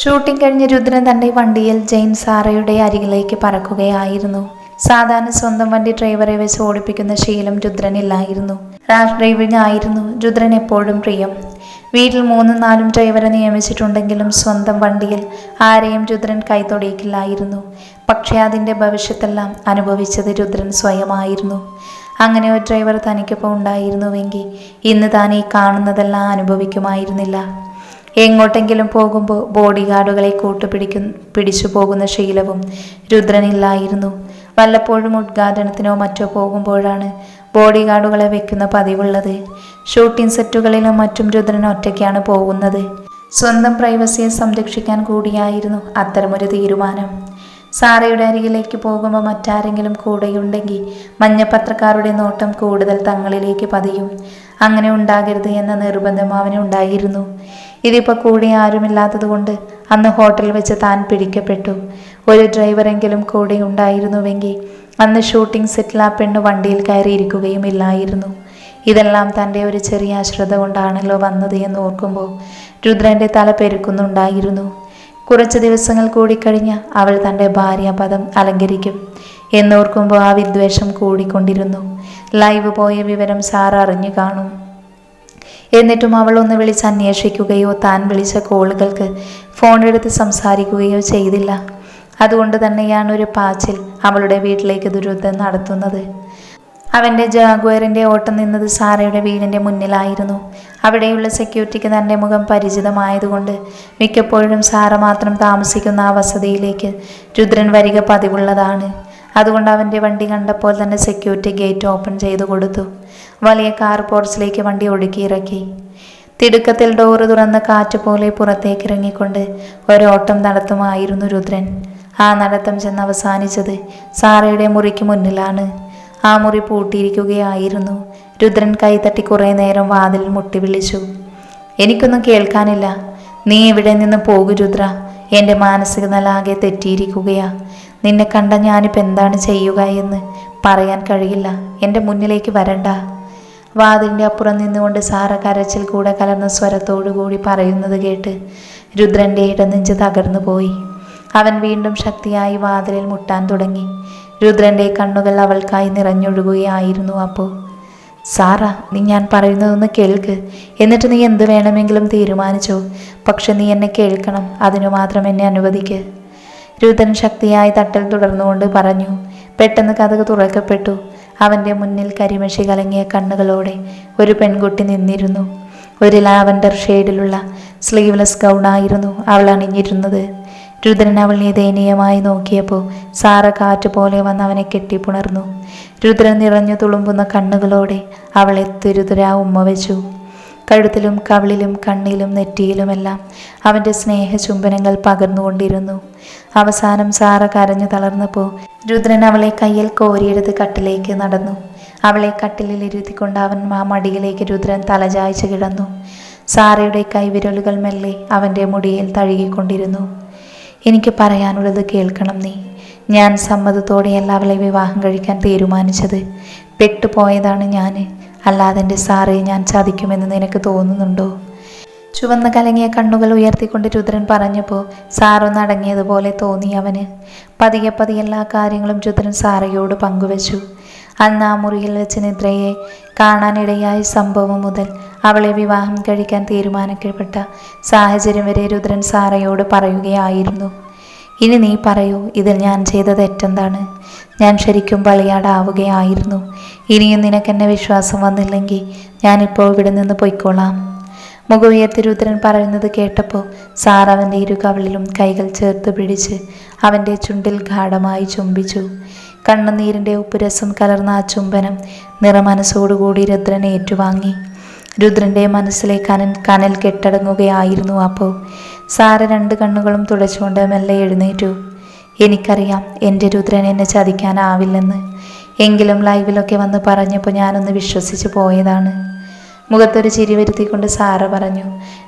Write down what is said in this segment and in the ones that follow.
Shooting കഴിഞ്ഞ് രുദ്രൻ തൻ്റെ വണ്ടിയിൽ ജെയിൻ സാറയുടെ അരികിലേക്ക് പറക്കുകയായിരുന്നു. സാധാരണ സ്വന്തം വണ്ടി ഡ്രൈവറെ വെച്ച് ഓടിപ്പിക്കുന്ന ശീലം രുദ്രനില്ലായിരുന്നു. റാഷ് ഡ്രൈവിംഗ് ആയിരുന്നു രുദ്രൻ എപ്പോഴും പ്രിയം. വീട്ടിൽ 3-4 ഡ്രൈവറെ നിയമിച്ചിട്ടുണ്ടെങ്കിലും സ്വന്തം വണ്ടിയിൽ ആരെയും രുദ്രൻ കൈതൊടിയിക്കില്ലായിരുന്നു. പക്ഷേ അതിൻ്റെ ഭവിഷ്യത്തെല്ലാം അനുഭവിച്ചത് രുദ്രൻ സ്വയമായിരുന്നു. അങ്ങനെ ഒരു ഡ്രൈവർ തനിക്കൊപ്പം ഉണ്ടായിരുന്നുവെങ്കിൽ ഇന്ന് താൻ ഈ കാണുന്നതെല്ലാം അനുഭവിക്കുമായിരുന്നില്ല. എങ്ങോട്ടെങ്കിലും പോകുമ്പോൾ ബോഡി ഗാർഡുകളെ പിടിച്ചു പോകുന്ന ശീലവും രുദ്രനില്ലായിരുന്നു. വല്ലപ്പോഴും ഉദ്ഘാടനത്തിനോ മറ്റോ പോകുമ്പോഴാണ് ബോഡി ഗാർഡുകളെ വെക്കുന്ന പതിവുള്ളത്. ഷൂട്ടിംഗ് സെറ്റുകളിലും മറ്റും രുദ്രൻ ഒറ്റയ്ക്കാണ് പോകുന്നത്. സ്വന്തം പ്രൈവസിയെ സംരക്ഷിക്കാൻ കൂടിയായിരുന്നു അത്തരമൊരു തീരുമാനം. സാറയുടെ അരികിലേക്ക് പോകുമ്പോൾ മറ്റാരെങ്കിലും കൂടെയുണ്ടെങ്കിൽ മഞ്ഞപ്പത്രക്കാരുടെ നോട്ടം കൂടുതൽ തങ്ങളിലേക്ക് പതിയും. അങ്ങനെ ഉണ്ടാകരുത് എന്ന നിർബന്ധം അവനുണ്ടായിരുന്നു. ഇതിപ്പോൾ കൂടെ ആരുമില്ലാത്തത് കൊണ്ട് അന്ന് ഹോട്ടലിൽ വെച്ച് താൻ പിടിക്കപ്പെട്ടു. ഒരു ഡ്രൈവറെങ്കിലും കൂടെ ഉണ്ടായിരുന്നുവെങ്കിൽ അന്ന് ഷൂട്ടിംഗ് സെറ്റിൽ ആ പെണ്ണ് വണ്ടിയിൽ കയറിയിരിക്കുകയും ഇല്ലായിരുന്നു. ഇതെല്ലാം തൻ്റെ ഒരു ചെറിയ അശ്രദ്ധ കൊണ്ടാണല്ലോ വന്നത് എന്ന് ഓർക്കുമ്പോൾ രുദ്രൻ്റെ തല പെരുക്കുന്നുണ്ടായിരുന്നു. കുറച്ച് ദിവസങ്ങൾ കൂടി കഴിഞ്ഞ് അവൾ തൻ്റെ ഭാര്യാപദം അലങ്കരിക്കും എന്നോർക്കുമ്പോൾ ആ വിദ്വേഷം കൂടിക്കൊണ്ടിരുന്നു. ലൈവ് പോയ വിവരം സാർ അറിഞ്ഞു കാണും. എന്നിട്ടും അവൾ ഒന്ന് വിളിച്ച് അന്വേഷിക്കുകയോ താൻ വിളിച്ച കോളുകൾക്ക് ഫോണെടുത്ത് സംസാരിക്കുകയോ ചെയ്തില്ല. അതുകൊണ്ട് തന്നെയാണ് ഒരു പാച്ചിൽ അവളുടെ വീട്ടിലേക്ക് രുദ്രൻ നടത്തുന്നത്. അവൻ്റെ ജാഗ്വറിൻ്റെ ഓട്ടം നിന്നത് സാറയുടെ വീടിൻ്റെ മുന്നിലായിരുന്നു. അവിടെയുള്ള സെക്യൂരിറ്റിക്ക് തൻ്റെ മുഖം പരിചിതമായതുകൊണ്ട് മിക്കപ്പോഴും സാറ മാത്രം താമസിക്കുന്ന ആ വസതിയിലേക്ക് രുദ്രൻ വരിക പതിവുള്ളതാണ്. അതുകൊണ്ട് അവൻ്റെ വണ്ടി കണ്ടപ്പോൾ തന്നെ സെക്യൂരിറ്റി ഗേറ്റ് ഓപ്പൺ ചെയ്തു കൊടുത്തു. വലിയ കാർ പോർച്ചിലേക്ക് വണ്ടി ഒടുക്കിയിറക്കി. തിടുക്കത്തിൽ ഡോറ് തുറന്ന കാറ്റ് പോലെ പുറത്തേക്കിറങ്ങിക്കൊണ്ട് ഒരോട്ടം നടത്തുമായിരുന്നു രുദ്രൻ. ആ നടത്തം ചെന്ന് അവസാനിച്ചത് സാറയുടെ മുറിക്ക് മുന്നിലാണ്. ആ മുറി പൂട്ടിയിരിക്കുകയായിരുന്നു. രുദ്രൻ കൈതട്ടി കുറേ നേരം വാതിൽ മുട്ടി വിളിച്ചു. എനിക്കൊന്നും കേൾക്കാനില്ല. നീ ഇവിടെ നിന്ന് പോകു രുദ്ര. എൻ്റെ മാനസിക നില തെറ്റിയിരിക്കുകയാ. നിന്നെ കണ്ട ഞാനിപ്പോൾ എന്താണ് ചെയ്യുക എന്ന് പറയാൻ കഴിയില്ല. എൻ്റെ മുന്നിലേക്ക് വരണ്ട. വാതിലിൻ്റെ അപ്പുറം നിന്നുകൊണ്ട് സാറ കരച്ചിൽ കൂടെ കലർന്ന സ്വരത്തോടു കൂടി പറയുന്നത് കേട്ട് രുദ്രൻ്റെ ഇടനെഞ്ച് തകർന്നു പോയി. അവൻ വീണ്ടും ശക്തിയായി വാതിലിൽ മുട്ടാൻ തുടങ്ങി. രുദ്രൻ്റെ കണ്ണുകൾ അവൾക്കായി നിറഞ്ഞൊഴുകുകയായിരുന്നു. അപ്പോൾ സാറ, നീ ഞാൻ പറയുന്നതൊന്ന് കേൾക്ക്. എന്നിട്ട് നീ എന്ത് വേണമെങ്കിലും തീരുമാനിച്ചോ. പക്ഷെ നീ എന്നെ കേൾക്കണം. അതിനു മാത്രം എന്നെ അനുവദിക്ക്. രുദ്രൻ ശക്തിയായി തട്ടൽ തുടർന്നുകൊണ്ട് പറഞ്ഞു. പെട്ടെന്ന് കതക് തുറക്കപ്പെട്ടു. അവൻ്റെ മുന്നിൽ കരിമഷി കലങ്ങിയ കണ്ണുകളോടെ ഒരു പെൺകുട്ടി നിന്നിരുന്നു. ഒരു ലാവൻഡർ ഷെയ്ഡിലുള്ള സ്ലീവ്ലെസ് ഗൗണായിരുന്നു അവൾ അണിഞ്ഞിരുന്നത്. രുദ്രൻ അവളെ ദയനീയമായി നോക്കിയപ്പോൾ സാറ കാറ്റ് പോലെ വന്ന് അവനെ കെട്ടിപ്പുണർന്നു. രുദ്രൻ നിറഞ്ഞു തുളുമ്പുന്ന കണ്ണുകളോടെ അവളെ തുരുതുരാ ഉമ്മ വെച്ചു. കഴുത്തിലും കവിളിലും കണ്ണിലും നെറ്റിയിലുമെല്ലാം അവൻ്റെ സ്നേഹചുംബനങ്ങൾ പകർന്നുകൊണ്ടിരുന്നു. അവസാനം സാറ കരഞ്ഞു തളർന്നപ്പോൾ രുദ്രൻ അവളെ കയ്യിൽ കോരിയെടുത്ത് കട്ടിലേക്ക് നടന്നു. അവളെ കട്ടിലിൽ ഇരുത്തിക്കൊണ്ട് അവൻ ആ മടിയിലേക്ക് രുദ്രൻ തലചായ്ച്ച് കിടന്നു. സാറയുടെ കൈവിരലുകൾ മെല്ലെ അവൻ്റെ മുടിയിൽ തഴുകിക്കൊണ്ടിരുന്നു. എനിക്ക് പറയാനുള്ളത് കേൾക്കണം നീ. ഞാൻ സമ്മതത്തോടെയല്ല അവളെ വിവാഹം കഴിക്കാൻ തീരുമാനിച്ചത്. പെട്ടുപോയതാണ് ഞാൻ. അല്ലാതെ എൻ്റെ സാറേ ഞാൻ ചതിക്കുമെന്ന് നിനക്ക് തോന്നുന്നുണ്ടോ? ചുവന്ന കലങ്ങിയ കണ്ണുകൾ ഉയർത്തിക്കൊണ്ട് രുദ്രൻ പറഞ്ഞപ്പോൾ സാറൊന്ന് അടങ്ങിയതുപോലെ തോന്നി അവന്. പതിയെ എല്ലാ കാര്യങ്ങളും രുദ്രൻ സാറയോട് പങ്കുവച്ചു. അന്ന് ആ മുറിയിൽ വെച്ച് നിദ്രയെ കാണാനിടയായ സംഭവം മുതൽ അവളെ വിവാഹം കഴിക്കാൻ തീരുമാനിക്കപ്പെട്ട സാഹചര്യം വരെ രുദ്രൻ സാറയോട് പറയുകയായിരുന്നു. ഇനി നീ പറയൂ, ഇതിൽ ഞാൻ ചെയ്ത തെറ്റെന്താണ്? ഞാൻ ശരിക്കും ബലിയാടാവുകയായിരുന്നു. ഇനിയും നിനക്കെന്നെ വിശ്വാസം വന്നില്ലെങ്കിൽ ഞാനിപ്പോൾ ഇവിടെ നിന്ന് പൊയ്ക്കോളാം. മുഖമുയർത്തി രുദ്രൻ പറയുന്നത് കേട്ടപ്പോൾ സാർ അവൻ്റെ ഇരുകവിളിലും കൈകൾ ചേർത്ത് പിടിച്ച് അവൻ്റെ ചുണ്ടിൽ ഗാഢമായി ചുംബിച്ചു. കണ്ണുനീരിൻ്റെ ഉപ്പുരസം കലർന്ന ആ ചുംബനം നിറമനസ്സോടുകൂടി രുദ്രൻ ഏറ്റുവാങ്ങി. രുദ്രൻ്റെ മനസ്സിലെ കനൽ കെട്ടടങ്ങുകയായിരുന്നു. അപ്പോൾ സാറ് 2 കണ്ണുകളും തുടച്ചുകൊണ്ട് മെല്ലെ എഴുന്നേറ്റു. എനിക്കറിയാം എൻ്റെ രുദ്രൻ എന്നെ ചതിക്കാനാവില്ലെന്ന്. എങ്കിലും ലൈവിലൊക്കെ വന്ന് പറഞ്ഞപ്പോൾ ഞാനൊന്ന് വിശ്വസിച്ച് പോയതാണ്. മുഖത്തൊരു ചിരി വരുത്തിക്കൊണ്ട് സാറ പറഞ്ഞു.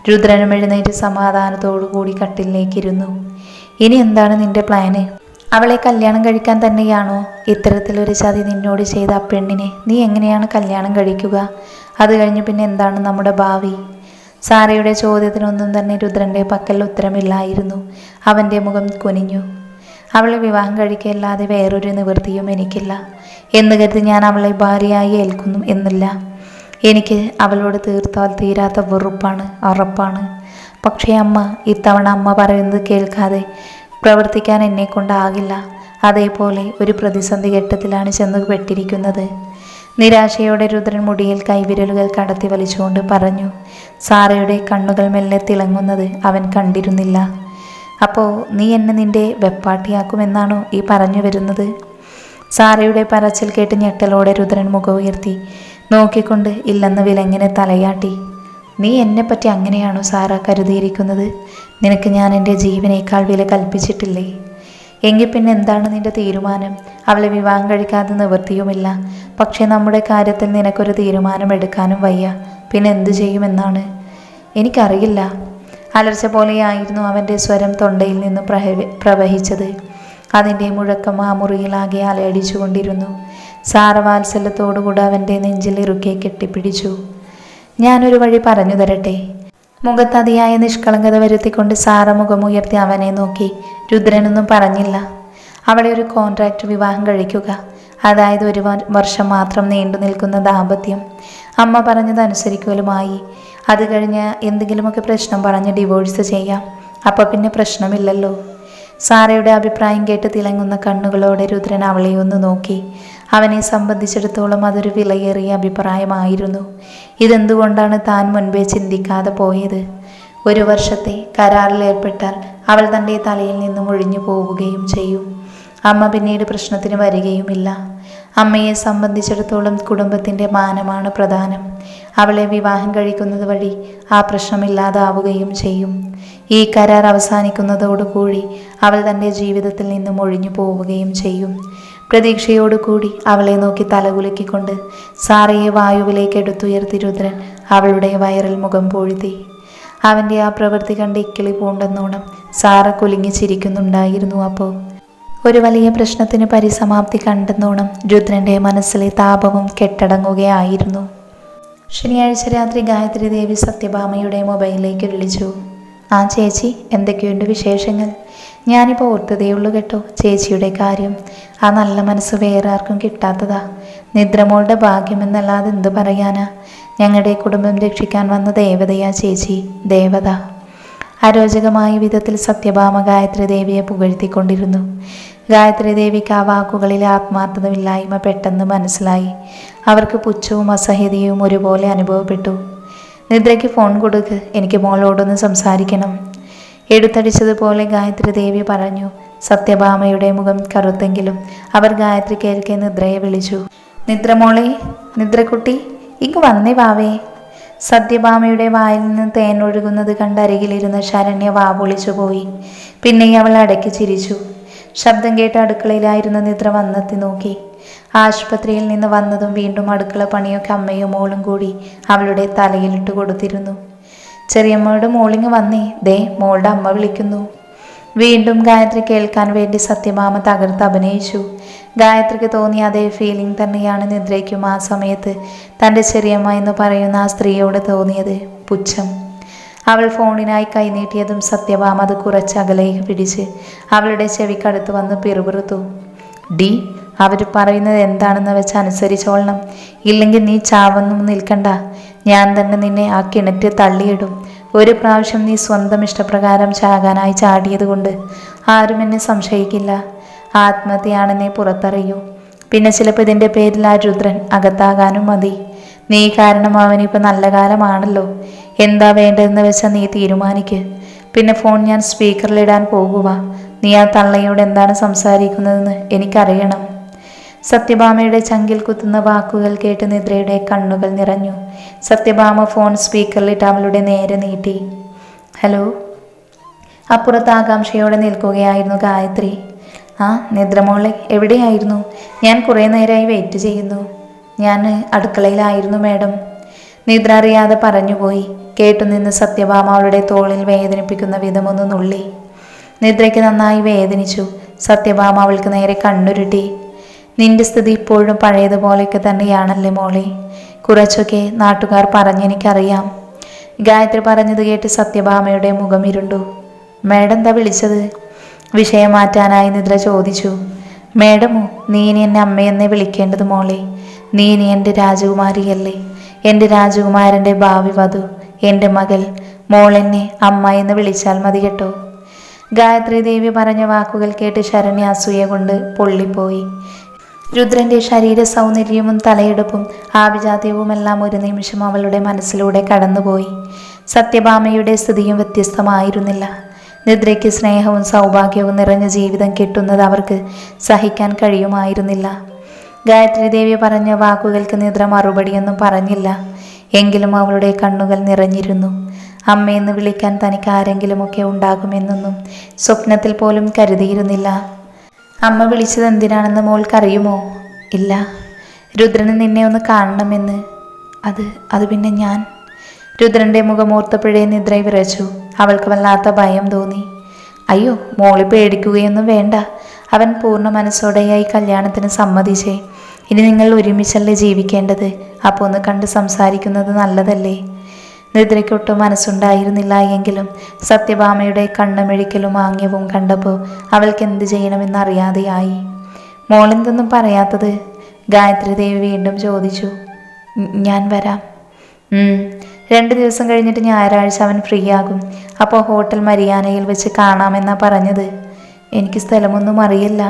രുദ്രനും എഴുന്നേറ്റ് സമാധാനത്തോടു കൂടി കട്ടിലേക്കിരുന്നു. ഇനി എന്താണ് നിന്റെ പ്ലാന്? അവളെ കല്യാണം കഴിക്കാൻ തന്നെയാണോ? ഇത്തരത്തിലൊരു ചതി നിന്നോട് ചെയ്ത ആ പെണ്ണിനെ നീ എങ്ങനെയാണ് കല്യാണം കഴിക്കുക? അത് കഴിഞ്ഞ് പിന്നെ എന്താണ് നമ്മുടെ ഭാവി? സാറയുടെ ചോദ്യത്തിനൊന്നും തന്നെ രുദ്രൻ്റെ പക്കൽ ഉത്തരമില്ലായിരുന്നു. അവൻ്റെ മുഖം കുനിഞ്ഞു. അവളെ വിവാഹം കഴിക്കല്ലാതെ വേറൊരു നിവൃത്തിയും എനിക്കില്ല എന്ന് കരുതി ഞാൻ അവളെ ഭാര്യയായി ഏൽക്കുന്നു എന്നില്ല. എനിക്ക് അവളോട് തീർത്താൽ തീരാത്ത വെറുപ്പാണ്, ഉറപ്പാണ്. പക്ഷേ അമ്മ, ഇത്തവണ അമ്മ പറയുന്നത് കേൾക്കാതെ പ്രവർത്തിക്കാൻ എന്നെ കൊണ്ടാകില്ല. അതേപോലെ ഒരു പ്രതിസന്ധി ഘട്ടത്തിലാണ് ചെന്ന് പെട്ടിരിക്കുന്നത്. നിരാശയോടെ രുദ്രൻ മുടിയിൽ കൈവിരലുകൾ കടത്തി വലിച്ചുകൊണ്ട് പറഞ്ഞു. സാറയുടെ കണ്ണുകൾ മെല്ലെ തിളങ്ങുന്നത് അവൻ കണ്ടിരുന്നില്ല. അപ്പോൾ നീ എന്നെ നിന്റെ വെപ്പാട്ടിയാക്കുമെന്നാണോ ഈ പറഞ്ഞു വരുന്നത്? സാറയുടെ പറച്ചിൽ കേട്ട് ഞെട്ടലോടെ രുദ്രൻ മുഖം ഉയർത്തി നോക്കിക്കൊണ്ട് ഇല്ലെന്ന് വിലങ്ങനെ തലയാട്ടി. നീ എന്നെപ്പറ്റി അങ്ങനെയാണോ സാറ കരുതിയിരിക്കുന്നത്? നിനക്ക് ഞാൻ എൻ്റെ ജീവനേക്കാൾ വില കൽപ്പിച്ചിട്ടില്ലേ? എങ്കിൽ പിന്നെ എന്താണ് നിന്റെ തീരുമാനം? അവളെ വിവാഹം കഴിക്കാതെ നിവൃത്തിയുമില്ല. പക്ഷേ നമ്മുടെ കാര്യത്തിൽ നിനക്കൊരു തീരുമാനം എടുക്കാനും വയ്യ. പിന്നെ എന്തു ചെയ്യുമെന്നാണ്? എനിക്കറിയില്ല. അലർച്ച പോലെയായിരുന്നു അവൻ്റെ സ്വരം തൊണ്ടയിൽ നിന്നും പ്രവഹിച്ചത്. അതിൻ്റെ മുഴക്കം ആ മുറിയിലാകെ അലയടിച്ചുകൊണ്ടിരുന്നു. സാറ വാത്സല്യത്തോടുകൂടെ അവൻ്റെ നെഞ്ചിൽ ഇറുക്കെ കെട്ടിപ്പിടിച്ചു. ഞാനൊരു വഴി പറഞ്ഞു തരട്ടെ? മുഖത്തതിയായ നിഷ്കളങ്കത വരുത്തിക്കൊണ്ട് സാറ മുഖമുയർത്തി അവനെ നോക്കി. രുദ്രനൊന്നും പറഞ്ഞില്ല. അവളെ ഒരു കോൺട്രാക്ട് വിവാഹം കഴിക്കുക, അതായത് 1 വർഷം മാത്രം നീണ്ടു നിൽക്കുന്ന ദാമ്പത്യം. അമ്മ പറഞ്ഞതനുസരിക്കലുമായി. അത് കഴിഞ്ഞ് എന്തെങ്കിലുമൊക്കെ പ്രശ്നം പറഞ്ഞ് ഡിവോഴ്സ് ചെയ്യാം. അപ്പം പിന്നെ പ്രശ്നമില്ലല്ലോ. സാറയുടെ അഭിപ്രായം കേട്ട് തിളങ്ങുന്ന കണ്ണുകളോടെ രുദ്രൻ അവളെ ഒന്ന് നോക്കി. അവനെ സംബന്ധിച്ചിടത്തോളം അതൊരു വിലയേറിയ അഭിപ്രായമായിരുന്നു. ഇതെന്തുകൊണ്ടാണ് താൻ മുൻപേ ചിന്തിക്കാതെ പോയത്? 1 വർഷത്തെ കരാറിൽ ഏർപ്പെട്ടാൽ അവൾ തൻ്റെ തലയിൽ നിന്നും ഒഴിഞ്ഞു പോവുകയും ചെയ്യും. അമ്മ പിന്നീട് പ്രശ്നത്തിന് വരികയുമില്ല. അമ്മയെ സംബന്ധിച്ചിടത്തോളം കുടുംബത്തിൻ്റെ മാനമാണ് പ്രധാനം. അവളെ വിവാഹം കഴിക്കുന്നത് വഴി ആ പ്രശ്നമില്ലാതാവുകയും ചെയ്യും. ഈ കരാർ അവസാനിക്കുന്നതോടുകൂടി അവൾ തൻ്റെ ജീവിതത്തിൽ നിന്നും ഒഴിഞ്ഞു പോവുകയും ചെയ്യും. പ്രതീക്ഷയോടുകൂടി അവളെ നോക്കി തലകുലുക്കിക്കൊണ്ട് സാറയെ വായുവിലേക്ക് എടുത്തുയർത്തി രുദ്രൻ അവളുടെ വയറിൽ മുഖം പൂഴ്ത്തി. അവൻ്റെ ആ പ്രവൃത്തി കണ്ട് ഇക്കിളി പൂണ്ടെന്നോണം സാറ കുലുങ്ങി ചിരിക്കുന്നുണ്ടായിരുന്നു. അപ്പോൾ ഒരു വലിയ പ്രശ്നത്തിന് പരിസമാപ്തി കണ്ടെന്നോണം രുദ്രൻ്റെ മനസ്സിലെ താപവും കെട്ടടങ്ങുകയായിരുന്നു. ശനിയാഴ്ച രാത്രി ഗായത്രി ദേവി സത്യഭാമയുടെ മൊബൈലിലേക്ക് വിളിച്ചു. ആ ചേച്ചി, എന്തൊക്കെയുണ്ട് വിശേഷങ്ങൾ? ഞാനിപ്പോൾ ഓർത്തതേയുള്ളൂ കേട്ടോ ചേച്ചിയുടെ കാര്യം. ആ നല്ല മനസ്സ് വേറെ ആർക്കും കിട്ടാത്തതാ. നിദ്രമോളുടെ ഭാഗ്യമെന്നല്ലാതെ എന്തു പറയാനാ? ഞങ്ങളുടെ കുടുംബം രക്ഷിക്കാൻ വന്ന ദേവതയാ ചേച്ചി, ദേവത. അരോചകമായ വിധത്തിൽ സത്യഭാമ ഗായത്രി ദേവിയെ പുകഴ്ത്തിക്കൊണ്ടിരുന്നു. ഗായത്രി ദേവിക്ക് ആ വാക്കുകളിലെ ആത്മാർത്ഥതയില്ലായ്മ പെട്ടെന്ന് മനസ്സിലായി. അവർക്ക് പുച്ഛവും അസഹ്യതയും ഒരുപോലെ അനുഭവപ്പെട്ടു. നിദ്രയ്ക്ക് ഫോൺ കൊടുക്ക്, എനിക്ക് മോളോടൊന്ന് സംസാരിക്കണം. എടുത്തടിച്ചതുപോലെ ഗായത്രി ദേവി പറഞ്ഞു. സത്യഭാമയുടെ മുഖം കറുത്തെങ്കിലും അവർ ഗായത്രി കേൾക്കെ നിദ്രയെ വിളിച്ചു. നിദ്രമോളെ, നിദ്രക്കുട്ടി, ഇങ്ങ് വന്നേ വാവേ. സത്യഭാമയുടെ വായിൽ നിന്ന് തേൻ ഒഴുകുന്നത് കണ്ട് അരികിലിരുന്ന് ശരണ്യ വാപൊളിച്ചു പോയി. പിന്നെ അവൾ അടക്കി ചിരിച്ചു. ശബ്ദം കേട്ട് അടുക്കളയിലായിരുന്ന നിദ്ര വന്നെത്തി നോക്കി. ആശുപത്രിയിൽ നിന്ന് വന്നതും വീണ്ടും അടുക്കള പണിയൊക്കെ അമ്മയും മോളും കൂടി അവളുടെ തലയിലിട്ട് കൊടുത്തിരുന്നു. ചെറിയമ്മയുടെ മോളിങ് വന്നേ, ദേ മോളുടെ അമ്മ വിളിക്കുന്നു. വീണ്ടും ഗായത്രി കേൾക്കാൻ വേണ്ടി സത്യഭാമ തകർത്ത് അഭിനയിച്ചു. ഗായത്രിക്ക് തോന്നിയ അതേ ഫീലിംഗ് തന്നെയാണ് നിദ്രയ്ക്കും ആ സമയത്ത് തൻ്റെ ചെറിയമ്മ എന്ന് പറയുന്ന ആ സ്ത്രീയോട് തോന്നിയത്, പുച്ഛം. അവൾ ഫോണിനായി കൈനീട്ടിയതും സത്യഭാമ അത് കുറച്ചകലേക്ക് പിടിച്ച് അവളുടെ ചെവിക്കടുത്ത് വന്ന് പിറുപിറുത്തു. ഡി, അവർ പറയുന്നത് എന്താണെന്ന് വെച്ച് അനുസരിച്ചോളണം. ഇല്ലെങ്കിൽ നീ ചാവൊന്നും നിൽക്കണ്ട. ഞാൻ തന്നെ നിന്നെ ആ കിണറ്റിൽ തള്ളിയിടും. 1 പ്രാവശ്യം നീ സ്വന്തം ഇഷ്ടപ്രകാരം ചാകാനായി ചാടിയത് കൊണ്ട് ആരും എന്നെ സംശയിക്കില്ല. ആത്മഹത്യയാണെന്നേ പുറത്തറിയൂ. പിന്നെ ചിലപ്പോൾ ഇതിൻ്റെ പേരിൽ ആ രുദ്രൻ അകത്താകാനും മതി. നീ കാരണം അവനിപ്പോൾ നല്ല കാലമാണല്ലോ. എന്താ വേണ്ടതെന്ന് വെച്ചാൽ നീ തീരുമാനിക്ക്. പിന്നെ ഫോൺ ഞാൻ സ്പീക്കറിലിടാൻ പോകുക. നീ ആ തള്ളയോട് എന്താണ് സംസാരിക്കുന്നതെന്ന് എനിക്കറിയണം. സത്യഭാമയുടെ ചങ്കിൽ കുത്തുന്ന വാക്കുകൾ കേട്ട് നിദ്രയുടെ കണ്ണുകൾ നിറഞ്ഞു. സത്യഭാമ ഫോൺ സ്പീക്കറിലിട്ട് അവളുടെ നേരെ നീട്ടി. ഹലോ. അപ്പുറത്ത് ആകാംക്ഷയോടെ നിൽക്കുകയായിരുന്നു ഗായത്രി. ആ നിദ്രമോളെ, എവിടെയായിരുന്നു? ഞാൻ കുറേ നേരമായി വെയിറ്റ് ചെയ്യുന്നു. ഞാൻ അടുക്കളയിലായിരുന്നു മാഡം. നിദ്ര അറിയാതെ പറഞ്ഞുപോയി. കേട്ടുനിന്ന് സത്യഭാമ അവളുടെ തോളിൽ വേദനിപ്പിക്കുന്ന വിധമൊന്ന് നുള്ളി. നിദ്രയ്ക്ക് നന്നായി വേദനിച്ചു. സത്യഭാമ അവൾക്ക് നേരെ കണ്ണുരുട്ടി. നിന്റെ സ്ഥിതി ഇപ്പോഴും പഴയതുപോലെയൊക്കെ തന്നെയാണല്ലേ മോളെ? കുറച്ചൊക്കെ നാട്ടുകാർ പറഞ്ഞെനിക്കറിയാം. ഗായത്രി പറഞ്ഞത് കേട്ട് സത്യഭാമയുടെ മുഖം ഇരുണ്ടു. മേഡം എന്താ വിളിച്ചത്? വിഷയം മാറ്റാനായി നിദ്ര ചോദിച്ചു. മേഡമോ? നീ ഇനി എന്നെ അമ്മയെന്നെ വിളിക്കേണ്ടത് മോളെ. നീ ഇനി എൻ്റെ രാജകുമാരിയല്ലേ, എൻ്റെ രാജകുമാരൻ്റെ ഭാവി വധു, എൻ്റെ മകൾ. മോളെന്നെ അമ്മ എന്ന് വിളിച്ചാൽ മതി കേട്ടോ. ഗായത്രി ദേവി പറഞ്ഞ വാക്കുകൾ കേട്ട് ശരണ്യ അസൂയ കൊണ്ട് പൊള്ളിപ്പോയി. രുദ്രന്റെ ശരീര സൗന്ദര്യവും തലയെടുപ്പും ആഭിജാത്യവുമെല്ലാം ഒരു നിമിഷം അവളുടെ മനസ്സിലൂടെ കടന്നുപോയി. സത്യഭാമയുടെ സ്ഥിതിയും വ്യത്യസ്തമായിരുന്നില്ല. നിദ്രയ്ക്ക് സ്നേഹവും സൗഭാഗ്യവും നിറഞ്ഞ ജീവിതം കിട്ടുന്നത് അവർക്ക് സഹിക്കാൻ കഴിയുമായിരുന്നില്ല. ഗായത്രി ദേവി പറഞ്ഞ വാക്കുകൾക്ക് നിദ്ര മറുപടിയൊന്നും പറഞ്ഞില്ല. എങ്കിലും അവളുടെ കണ്ണുകൾ നിറഞ്ഞിരുന്നു. അമ്മയെന്ന് വിളിക്കാൻ തനിക്ക് ആരെങ്കിലുമൊക്കെ ഉണ്ടാകുമെന്നൊന്നും സ്വപ്നത്തിൽ പോലും കരുതിയിരുന്നില്ല. അമ്മ വിളിച്ചത് എന്തിനാണെന്ന് മോൾക്കറിയുമോ? ഇല്ല. രുദ്രന് നിന്നെ ഒന്ന് കാണണമെന്ന്. അത് പിന്നെ ഞാൻ. രുദ്രന്റെ മുഖമോർത്തപ്പോഴേ നിദ്ര വിറച്ചു. അവൾക്ക് വല്ലാത്ത ഭയം തോന്നി. അയ്യോ, മോളി പേടിക്കുകയൊന്നും വേണ്ട. അവൻ പൂർണ്ണ മനസ്സോടെയായി കല്യാണത്തിന് സമ്മതിച്ചേ. ഇനി നിങ്ങൾ ഒരുമിച്ചല്ലേ ജീവിക്കേണ്ടത്. അപ്പോൾ ഒന്ന് കണ്ട് സംസാരിക്കുന്നത് നല്ലതല്ലേ? നിദ്രയ്ക്കൊട്ടും മനസ്സുണ്ടായിരുന്നില്ല. എങ്കിലും സത്യഭാമയുടെ കണ്ണുമിഴിക്കലും ആംഗ്യവും കണ്ടപ്പോൾ അവൾക്ക് എന്ത് ചെയ്യണമെന്നറിയാതെയായി. മോളെന്തൊന്നും പറയാത്തത്? ഗായത്രി ദേവി വീണ്ടും ചോദിച്ചു. ഞാൻ വരാം. 2 ദിവസം കഴിഞ്ഞിട്ട് ഞായറാഴ്ച അവൻ ഫ്രീ ആകും. അപ്പോൾ ഹോട്ടൽ മരിയാനയിൽ വെച്ച് കാണാമെന്നാ പറഞ്ഞത്. എനിക്ക് സ്ഥലമൊന്നും അറിയില്ല.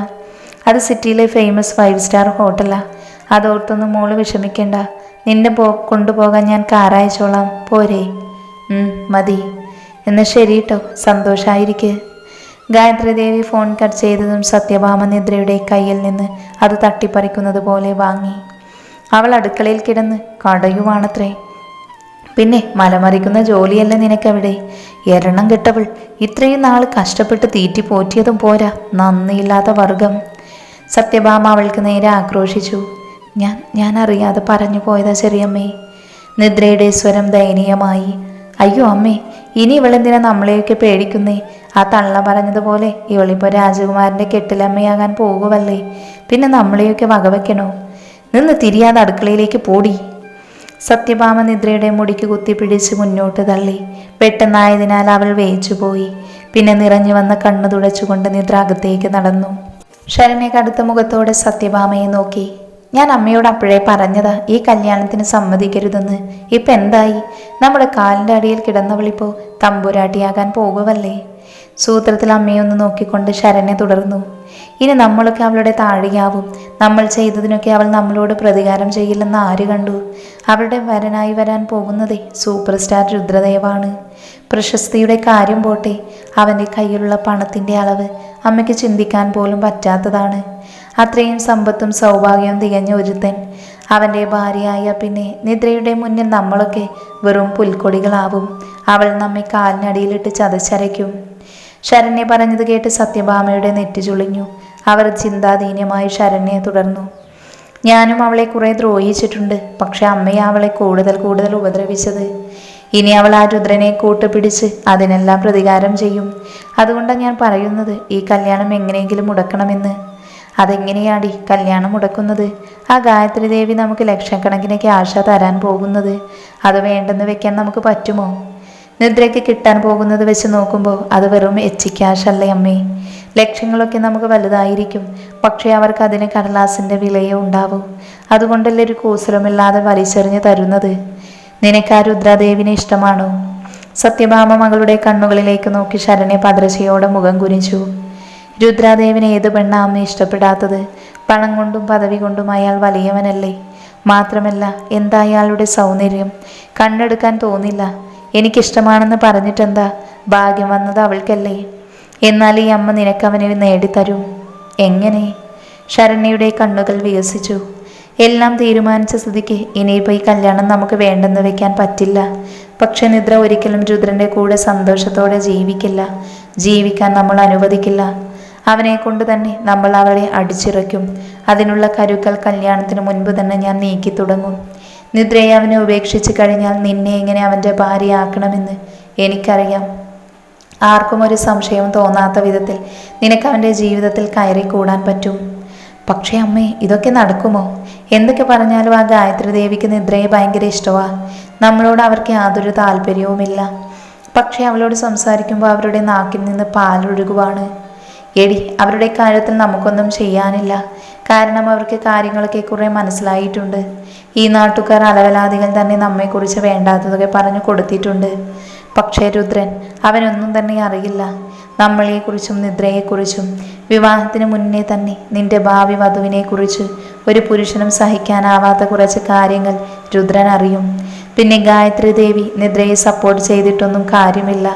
അത് സിറ്റിയിലെ ഫേമസ് 5 സ്റ്റാർ ഹോട്ടലാ. അതോർത്തൊന്നും മോള് വിഷമിക്കേണ്ട. നിന്നെ കൊണ്ടുപോകാൻ ഞാൻ കാർ അയച്ചോളാം. പോരെ? മതി. എന്നാൽ ശരി കേട്ടോ, സന്തോഷമായിരിക്കെ. ഗായത്രി ദേവി ഫോൺ കട്ട് ചെയ്തതും സത്യഭാമ നിദ്രയുടെ കയ്യിൽ നിന്ന് അത് തട്ടിപ്പറിക്കുന്നത് പോലെ വാങ്ങി. അവൾ അടുക്കളയിൽ കിടന്ന് കടയുവാണത്രേ. പിന്നെ മലമറിക്കുന്ന ജോലിയല്ല നിനക്കവിടെ. എരണം കെട്ടവൾ. ഇത്രയും നാൾ കഷ്ടപ്പെട്ട് തീറ്റി പോറ്റിയതും പോരാ, നന്ദിയില്ലാത്ത വർഗം. സത്യഭാമ അവൾക്ക് നേരെ ആക്രോശിച്ചു. ഞാൻ അറിയാതെ പറഞ്ഞു പോയതാ ചെറിയമ്മേ. നിദ്രയുടെ സ്വരം ദയനീയമായി. അയ്യോ അമ്മേ, ഇനി ഇവളെന്തിനാ നമ്മളെയൊക്കെ പേടിക്കുന്നേ? ആ തള്ള പറഞ്ഞതുപോലെ ഇവളിപ്പോൾ രാജകുമാരൻ്റെ കെട്ടിലമ്മയാകാൻ പോകുവല്ലേ. പിന്നെ നമ്മളെയൊക്കെ വകവെക്കണോ? നിന്ന് തിരിയാതെ അടുക്കളയിലേക്ക് പോടി. സത്യഭാമ നിദ്രയുടെ മുടിക്ക് കുത്തിപ്പിടിച്ച് മുന്നോട്ട് തള്ളി. പെട്ടെന്നായതിനാൽ അവൾ വേച്ചുപോയി. പിന്നെ നിറഞ്ഞു വന്ന കണ്ണു തുടച്ചുകൊണ്ട് നിദ്ര അകത്തേക്ക് നടന്നു. ശരണ്യ കടുത്ത മുഖത്തോടെ സത്യഭാമയെ നോക്കി. ഞാൻ അമ്മയോട് അപ്പോഴേ പറഞ്ഞതാ ഈ കല്യാണത്തിന് സമ്മതിക്കരുതെന്ന്. ഇപ്പം എന്തായി? നമ്മുടെ കാലിൻ്റെ അടിയിൽ കിടന്നവളിപ്പോൾ തമ്പുരാട്ടിയാകാൻ പോകുവല്ലേ. സൂത്രത്തിൽ അമ്മയൊന്ന് നോക്കിക്കൊണ്ട് ശരണ്യ തുടർന്നു. ഇനി നമ്മളൊക്കെ അവളുടെ താഴെയാവും. നമ്മൾ ചെയ്തതിനൊക്കെ അവൾ നമ്മളോട് പ്രതികാരം ചെയ്യില്ലെന്ന് ആര് കണ്ടു? അവളുടെ വരനായി വരാൻ പോകുന്നതേ സൂപ്പർ സ്റ്റാർ രുദ്രദേവാണ്. പ്രശസ്തിയുടെ കാര്യം പോട്ടെ, അവൻ്റെ കയ്യിലുള്ള പണത്തിൻ്റെ അളവ് അമ്മയ്ക്ക് ചിന്തിക്കാൻ പോലും പറ്റാത്തതാണ്. അത്രയും സമ്പത്തും സൗഭാഗ്യവും തികഞ്ഞ ഒരുത്തൻ അവൻ്റെ ഭാര്യയായ പിന്നെ നിദ്രയുടെ മുന്നിൽ നമ്മളൊക്കെ വെറും പുൽക്കൊടികളാവും. അവൾ നമ്മെ കാലിനടിയിലിട്ട് ചതച്ചരയ്ക്കും. ശരണ്യ പറഞ്ഞത് കേട്ട് സത്യഭാമയുടെ നെറ്റി ചുളിഞ്ഞു. അവർ ചിന്താധീനമായി ശരണ്യെ തുടർന്നു. ഞാനും അവളെ കുറെ ദ്രോഹിച്ചിട്ടുണ്ട്. പക്ഷെ അമ്മയെ അവളെ കൂടുതൽ ഉപദ്രവിച്ചത്. ഇനി അവൾ ആ രുദ്രനെ കൂട്ടുപിടിച്ച് അതിനെല്ലാം പ്രതികാരം ചെയ്യും. അതുകൊണ്ടാണ് ഞാൻ പറയുന്നത് ഈ കല്യാണം എങ്ങനെയെങ്കിലും മുടക്കണമെന്ന്. അതെങ്ങനെയാടി കല്യാണം മുടക്കുന്നത്? ആ ഗായത്രി ദേവി നമുക്ക് ലക്ഷക്കണക്കിന് ക്യാഷാ തരാൻ പോകുന്നത്. അത് വേണ്ടെന്ന് വെക്കാൻ നമുക്ക് പറ്റുമോ? നിദ്രയ്ക്ക് കിട്ടാൻ പോകുന്നത് വെച്ച് നോക്കുമ്പോൾ അത് വെറും എച്ച് ക്യാഷല്ലേ അമ്മേ. ലക്ഷ്യങ്ങളൊക്കെ നമുക്ക് വലുതായിരിക്കും, പക്ഷേ അവർക്ക് അതിന് കടലാസിൻ്റെ വിലയേ ഉണ്ടാവൂ. അതുകൊണ്ടല്ലേ ഒരു കൂസലമില്ലാതെ വലിച്ചെറിഞ്ഞ് തരുന്നത്. നിനക്ക് ആ രുദ്രാദേവിനെ ഇഷ്ടമാണോ? സത്യഭാമ മകളുടെ കണ്ണുകളിലേക്ക് നോക്കി ശരണ്യ പതർച്ചയോടെ മുഖം കുനിച്ചു. രുദ്രാദേവിനെ ഏത് പെണ്ണ അമ്മ ഇഷ്ടപ്പെടാത്തത്? പണം കൊണ്ടും പദവി കൊണ്ടും അയാൾ വലിയവനല്ലേ. മാത്രമല്ല എന്താ അയാളുടെ സൗന്ദര്യം, കണ്ണെടുക്കാൻ തോന്നില്ല. എനിക്കിഷ്ടമാണെന്ന് പറഞ്ഞിട്ടെന്താ? ഭാഗ്യം വന്നത് അവൾക്കല്ലേ. എന്നാൽ ഈ അമ്മ നിനക്കവനെ നേടിത്തരും. എങ്ങനെ? ശരണ്യയുടെ കണ്ണുകൾ വികസിച്ചു. എല്ലാം തീരുമാനിച്ച സ്ഥിതിക്ക് ഇനിയിപ്പോൾ ഈ കല്യാണം നമുക്ക് വേണ്ടെന്ന് വെക്കാൻ പറ്റില്ല. പക്ഷെ നിദ്ര ഒരിക്കലും രുദ്രൻ്റെ കൂടെ സന്തോഷത്തോടെ ജീവിക്കില്ല. ജീവിക്കാൻ നമ്മൾ അനുവദിക്കില്ല. അവനെ കൊണ്ട് തന്നെ നമ്മൾ അവളെ അടിച്ചിറക്കും. അതിനുള്ള കരുക്കൾ കല്യാണത്തിന് മുൻപ് തന്നെ ഞാൻ നീക്കി തുടങ്ങും. നിദ്രയെ അവനെ ഉപേക്ഷിച്ച് കഴിഞ്ഞാൽ നിന്നെ എങ്ങനെ അവൻ്റെ ഭാര്യയാക്കണമെന്ന് എനിക്കറിയാം. ആർക്കും ഒരു സംശയവും തോന്നാത്ത വിധത്തിൽ നിനക്ക് അവൻ്റെ ജീവിതത്തിൽ കയറി കൂടാൻ പറ്റും. പക്ഷേ അമ്മേ, ഇതൊക്കെ നടക്കുമോ? എന്തൊക്കെ പറഞ്ഞാലും ആ ഗായത്രി ദേവിക്ക് നിദ്രയെ ഭയങ്കര ഇഷ്ടമാണ്. നമ്മളോട് അവർക്ക് യാതൊരു താല്പര്യവുമില്ല. പക്ഷെ അവളോട് സംസാരിക്കുമ്പോൾ അവരുടെ നാക്കിൽ നിന്ന് പാലൊഴുകുവാണ്. എടി, അവരുടെ കാര്യത്തിൽ നമുക്കൊന്നും ചെയ്യാനില്ല. കാരണം അവർക്ക് കാര്യങ്ങളൊക്കെ കുറെ മനസ്സിലായിട്ടുണ്ട്. ഈ നാട്ടുകാർ അലവലാദികൾ തന്നെ നമ്മെക്കുറിച്ച് വേണ്ടാത്തതൊക്കെ പറഞ്ഞു കൊടുത്തിട്ടുണ്ട്. പക്ഷേ രുദ്രൻ, അവനൊന്നും തന്നെ അറിയില്ല. നമ്മളെക്കുറിച്ചും നിദ്രയെക്കുറിച്ചും വിവാഹത്തിന് മുന്നേ തന്നെ നിന്റെ ഭാവി വധുവിനെക്കുറിച്ച് ഒരു പുരുഷനും സഹിക്കാനാവാത്ത കുറച്ച് കാര്യങ്ങൾ രുദ്രൻ അറിയും. പിന്നെ ഗായത്രി ദേവി നിദ്രയെ സപ്പോർട്ട് ചെയ്തിട്ടൊന്നും കാര്യമില്ല.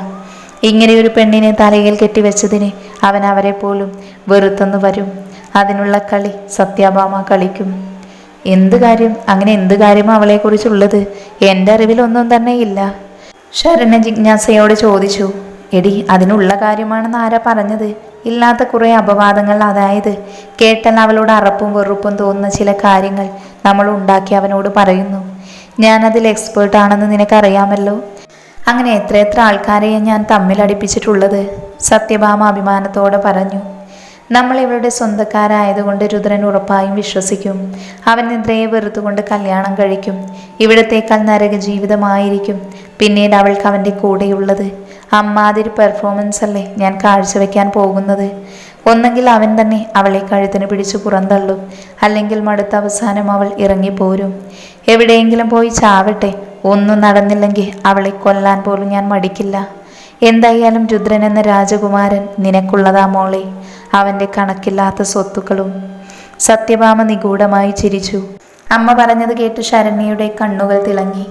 ഇങ്ങനെയൊരു പെണ്ണിനെ തലയിൽ കെട്ടിവെച്ചതിന് അവൻ അവരെ പോലും വെറുത്തെന്ന് വരും. അതിനുള്ള കളി സത്യഭാമ കളിക്കും. എന്ത് കാര്യം? അങ്ങനെ എന്ത് കാര്യമാണ് അവളെക്കുറിച്ചുള്ളത്? എൻ്റെ അറിവിലൊന്നും തന്നെ ഇല്ല. ശരണ്യ ജിജ്ഞാസയോട് ചോദിച്ചു. എടി, അതിനുള്ള കാര്യമാണെന്ന് ആരാ പറഞ്ഞത്? ഇല്ലാത്ത കുറേ അപവാദങ്ങൾ, അതായത് കേട്ടാൽ അവളോട് അറപ്പും വെറുപ്പും തോന്നുന്ന ചില കാര്യങ്ങൾ നമ്മൾ ഉണ്ടാക്കി അവനോട് പറയുന്നു. ഞാനതിൽ എക്സ്പേർട്ടാണെന്ന് നിനക്കറിയാമല്ലോ. അങ്ങനെ എത്ര ആൾക്കാരെയാണ് ഞാൻ തമ്മിലടിപ്പിച്ചിട്ടുള്ളത്. സത്യഭാമ അഭിമാനത്തോടെ പറഞ്ഞു. നമ്മൾ ഇവരുടെ സ്വന്തക്കാരായതുകൊണ്ട് രുദ്രൻ ഉറപ്പായും വിശ്വസിക്കും. അവൻ നിദ്രയെ വെറുത്തുകൊണ്ട് കല്യാണം കഴിക്കും. ഇവിടത്തേക്കാൾ നരക ജീവിതമായിരിക്കും പിന്നീട് അവൾക്ക് അവൻ്റെ കൂടെയുള്ളത്. അമ്മാതിരി പെർഫോമൻസ് അല്ലേ ഞാൻ കാഴ്ചവെക്കാൻ പോകുന്നത്. ഒന്നെങ്കിൽ അവൻ തന്നെ അവളെ കഴുത്തിന് പിടിച്ചു പുറന്തള്ളും, അല്ലെങ്കിൽ മടുത്ത അവസാനം അവൾ ഇറങ്ങിപ്പോരും. എവിടെയെങ്കിലും പോയി ചാവട്ടെ. ഒന്നും നടന്നില്ലെങ്കിൽ അവളെ കൊല്ലാൻ പോലും ഞാൻ മടിക്കില്ല. എന്തായാലും രുദ്രൻ എന്ന രാജകുമാരൻ നിനക്കുള്ളതാ മോളെ, അവൻ്റെ കണക്കില്ലാത്ത സ്വത്തുക്കളും. സത്യഭാമ നിഗൂഢമായി ചിരിച്ചു. അമ്മ പറഞ്ഞത് കേട്ട് ശരണ്യയുടെ കണ്ണുകൾ തിളങ്ങി.